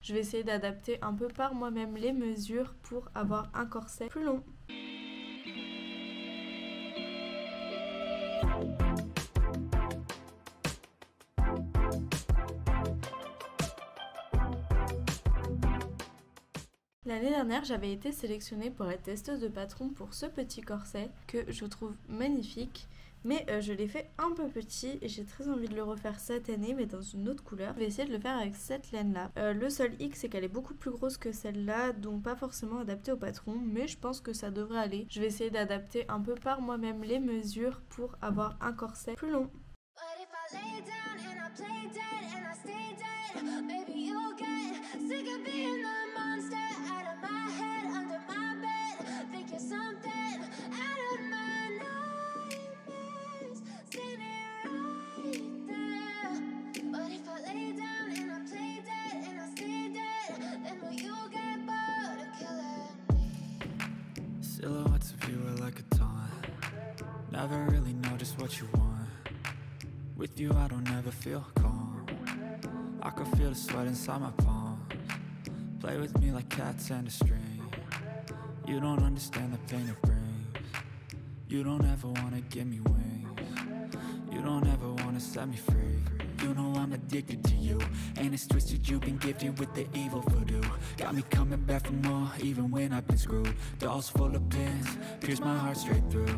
Je vais essayer d'adapter un peu par moi-même les mesures pour avoir un corset plus long. L'année dernière, j'avais été sélectionnée pour être testeuse de patron pour ce petit corset que je trouve magnifique. Mais je l'ai fait un peu petit et j'ai très envie de le refaire cette année, mais dans une autre couleur. Je vais essayer de le faire avec cette laine-là. Le seul hic, c'est qu'elle est beaucoup plus grosse que celle-là, donc pas forcément adaptée au patron, mais je pense que ça devrait aller. Je vais essayer d'adapter un peu par moi-même les mesures pour avoir un corset plus long. Silhouettes of you are like a taunt. Never really know just what you want. With you I don't ever feel calm. I can feel the sweat inside my palms. Play with me like cats and a string. You don't understand the pain it brings. You don't ever wanna give me wings. You don't ever wanna set me free. You know I'm addicted to you, and it's twisted, you've been gifted with the evil voodoo. Got me coming back for more, even when I've been screwed. Dolls full of pins, pierce my heart straight through.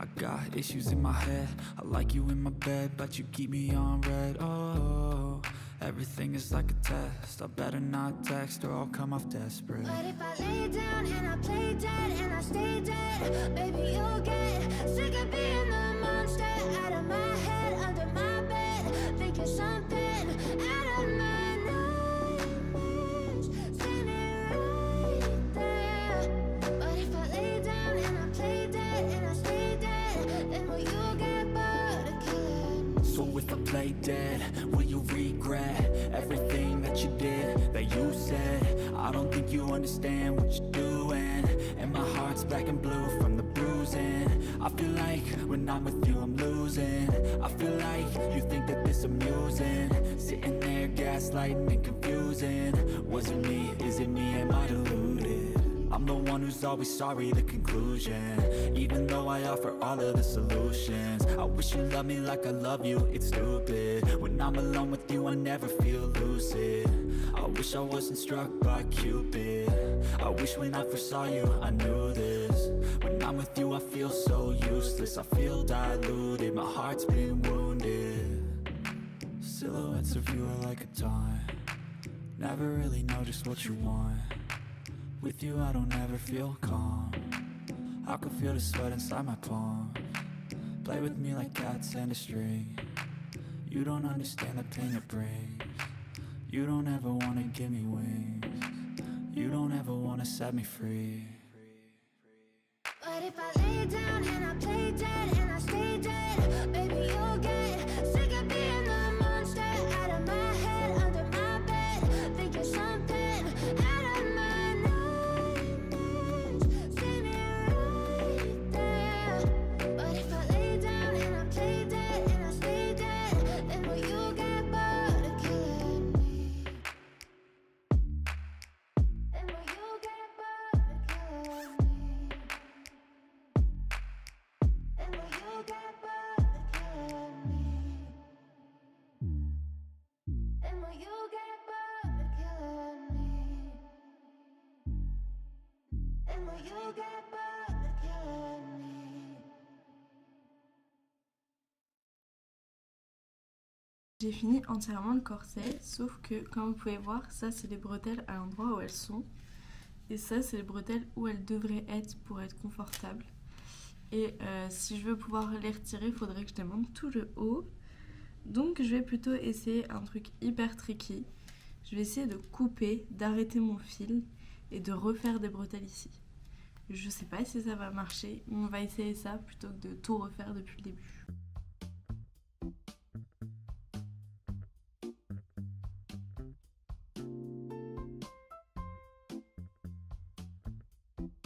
I got issues in my head, I like you in my bed, but you keep me on red. Oh, everything is like a test, I better not text or I'll come off desperate. But if I lay down and I play dead and I stay dead, baby you'll get sick of being the monster out of my head, under my bed, thinking something out of my nightmares, standing right there. But if I lay down and I play dead and I stay dead, then will you get bored of killing me? So if I play dead, will you regret everything that you did, that you said? I don't think you understand what you're doing, and my heart's black and blue from the bruising. I feel like when I'm with you I'm losing. I feel like you think that this amusing, sitting there gaslighting and confusing. Was it me? Is it me? Am I deluded? I'm the one who's always sorry, the conclusion, even though I offer all of the solutions. I wish you loved me like I love you, it's stupid. When I'm alone with you I never feel lucid. I wish I wasn't struck by Cupid. I wish when I first saw you I knew this. When I'm with you I feel so useless, I feel diluted, my heart's been wounded. Silhouettes of you are like a taunt. Never really know just what you want. With you I don't ever feel calm. I can feel the sweat inside my palms. Play with me like cats and a string. You don't understand the pain it brings. You don't ever wanna give me wings. You don't ever wanna set me free. But if I lay down and I play dead and I stay dead, baby you'll get sick of being the monster out of my head, under my bed, thinking something out of my nightmares, standing right there. But if I lay down and I play dead and I stay dead, then will you get bored of killing me? Then will you get bored of killing me? And will you get bored of killing me? And will you get bored of killing me? And will you get bored of killing me? J'ai fini entièrement le corset, sauf que comme vous pouvez voir, ça c'est les bretelles à l'endroit où elles sont. Et ça c'est les bretelles où elles devraient être pour être confortables. Et si je veux pouvoir les retirer, il faudrait que je démonte tout le haut. Donc je vais plutôt essayer un truc hyper tricky. Je vais essayer de couper, d'arrêter mon fil et de refaire des bretelles ici. Je sais pas si ça va marcher, mais on va essayer ça plutôt que de tout refaire depuis le début.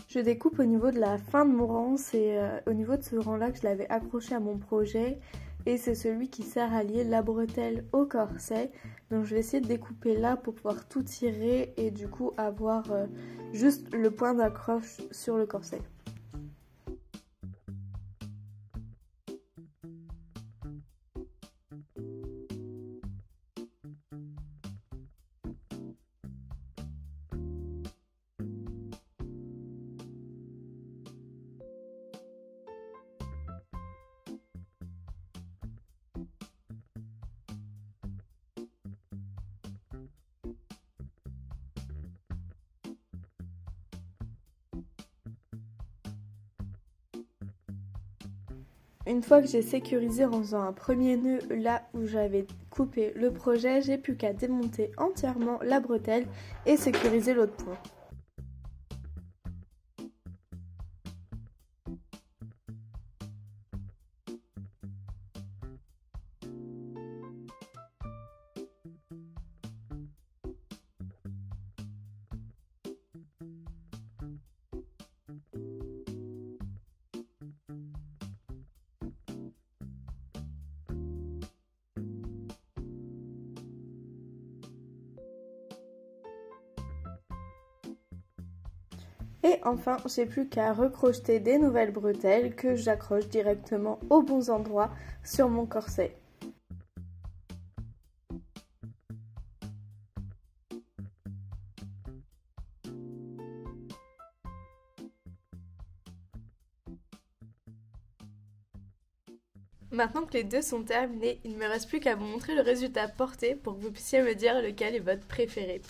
Je découpe au niveau de la fin de mon rang, c'est au niveau de ce rang là que je l'avais accroché à mon projet et c'est celui qui sert à lier la bretelle au corset. Donc je vais essayer de découper là pour pouvoir tout tirer et du coup avoir juste le point d'accroche sur le corset. Une fois que j'ai sécurisé en faisant un premier nœud là où j'avais coupé le projet, j'ai plus qu'à démonter entièrement la bretelle et sécuriser l'autre point. Et enfin, j'ai plus qu'à recrocheter des nouvelles bretelles que j'accroche directement aux bons endroits sur mon corset. Maintenant que les deux sont terminés, il ne me reste plus qu'à vous montrer le résultat porté pour que vous puissiez me dire lequel est votre préféré.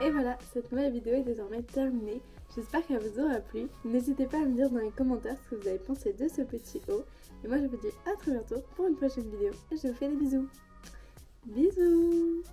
Et voilà, cette nouvelle vidéo est désormais terminée. J'espère qu'elle vous aura plu. N'hésitez pas à me dire dans les commentaires ce que vous avez pensé de ce petit haut. Et moi je vous dis à très bientôt pour une prochaine vidéo. Et je vous fais des bisous. Bisous!